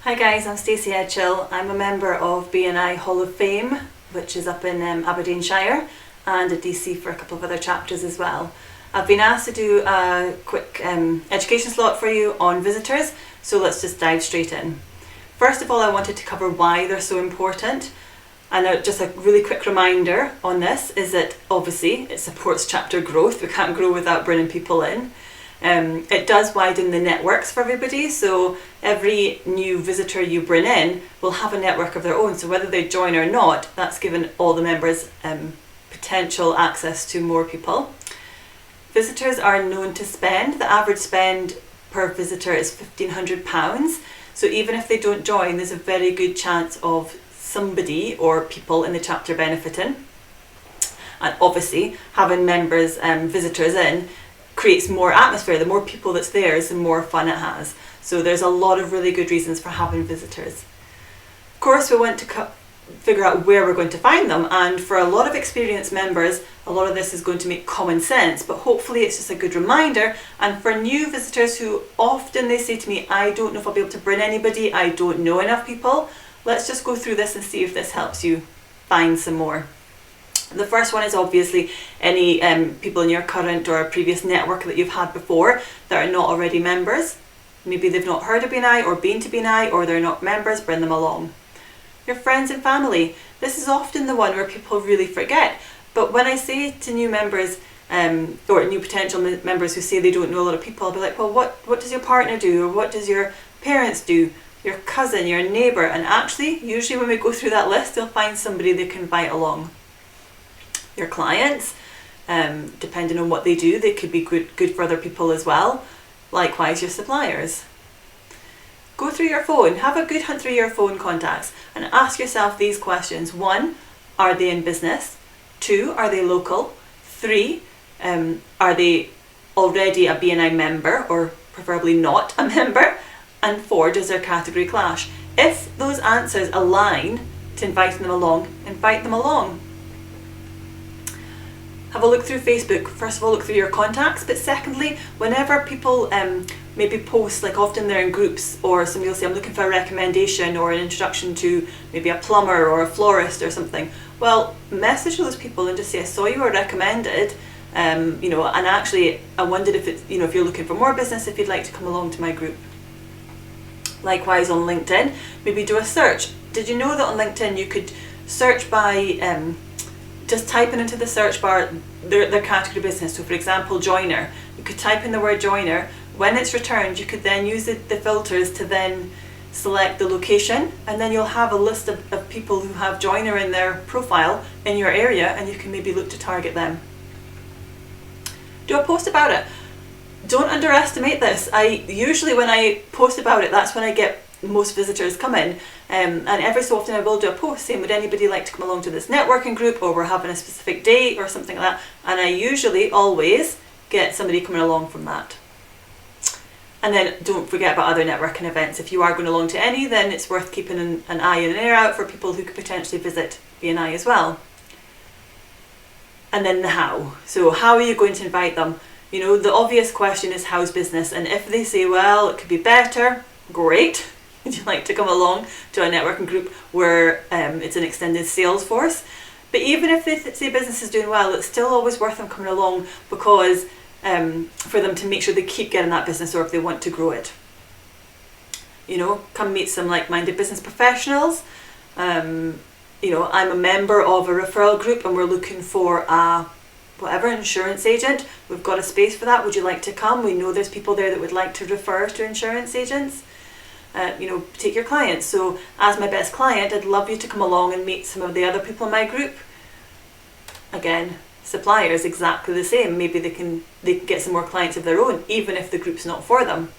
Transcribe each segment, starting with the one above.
Hi guys, I'm Stacy Edghill. I'm a member of BNI Hall of Fame, which is up in Aberdeenshire, and at DC for a couple of other chapters as well. I've been asked to do a quick education slot for you on visitors, so let's just dive straight in. First of all, I wanted to cover why they're so important. And just a really quick reminder on this is that obviously it supports chapter growth. We can't grow without bringing people in. It does widen the networks for everybody, so every new visitor you bring in will have a network of their own, so whether they join or not, that's given all the members potential access to more people. Visitors are known to spend, the average spend per visitor is £1,500, so even if they don't join, there's a very good chance of somebody or people in the chapter benefiting. And obviously having members, visitors in, creates more atmosphere. The more people that's there, the more fun it has. So there's a lot of really good reasons for having visitors. Of course, we want to figure out where we're going to find them, and for a lot of experienced members, a lot of this is going to make common sense, but hopefully it's just a good reminder. And for new visitors who often they say to me, I don't know if I'll be able to bring anybody, I don't know enough people, let's just go through this and see if this helps you find some more. The first one is obviously any people in your current or previous network that you've had before that are not already members. Maybe they've not heard of BNI or been to BNI, or they're not members, bring them along. Your friends and family. This is often the one where people really forget. But when I say to new members or new potential members who say they don't know a lot of people, I'll be like, well, what does your partner do? Or what does your parents do? Your cousin, your neighbour? And actually, usually when we go through that list, you'll find somebody they can invite along. Your clients, depending on what they do, they could be good for other people as well. Likewise, your suppliers. Go through your phone, have a good hunt through your phone contacts and ask yourself these questions. 1, are they in business? 2, are they local? 3, are they already a BNI member or preferably not a member? And 4, does their category clash? If those answers align to inviting them along, invite them along. Have a look through Facebook. First of all, look through your contacts, but secondly, whenever people maybe post, like often they're in groups, or somebody will say, I'm looking for a recommendation or an introduction to maybe a plumber or a florist or something. Well, message those people and just say, I saw you were recommended, and actually I wondered if it's, if you're looking for more business, if you'd like to come along to my group. Likewise on LinkedIn, maybe do a search. Did you know that on LinkedIn you could search by just typing into the search bar their category business? So for example, joiner, you could type in the word joiner. When it's returned, you could then use the filters to then select the location, and then you'll have a list of people who have joiner in their profile in your area, and you can maybe look to target them. Do a post about it. Don't underestimate this. Usually when I post about it, that's when I get most visitors come in, and every so often I will do a post saying, would anybody like to come along to this networking group, or we're having a specific date or something like that, and I usually always get somebody coming along from that. And then don't forget about other networking events. If you are going along to any, then it's worth keeping an eye and an ear out for people who could potentially visit BNI as well. And then the how. So how are you going to invite them? The obvious question is, how's business? And if they say, well, it could be better, great. Would you like to come along to a networking group where it's an extended sales force? But even if they say business is doing well, it's still always worth them coming along, because for them to make sure they keep getting that business, or if they want to grow it. Come meet some like-minded business professionals. I'm a member of a referral group and we're looking for a insurance agent. We've got a space for that. Would you like to come? We know there's people there that would like to refer to insurance agents. Take your clients. So as my best client, I'd love you to come along and meet some of the other people in my group. Again, suppliers, exactly the same. Maybe they can get some more clients of their own, even if the group's not for them.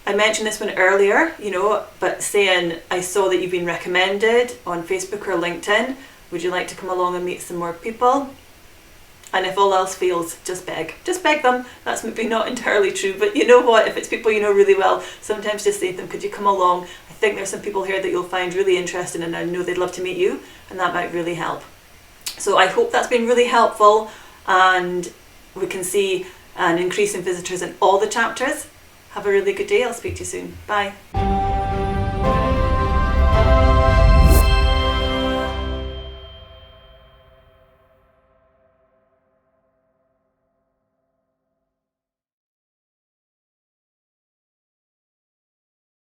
I mentioned this one earlier, but saying, I saw that you've been recommended on Facebook or LinkedIn. Would you like to come along and meet some more people? And if all else fails, just beg. Just beg them. That's maybe not entirely true, but you know what? If it's people you know really well, sometimes just say to them, could you come along? I think there's some people here that you'll find really interesting, and I know they'd love to meet you, and that might really help. So I hope that's been really helpful, and we can see an increase in visitors in all the chapters. Have a really good day. I'll speak to you soon. Bye.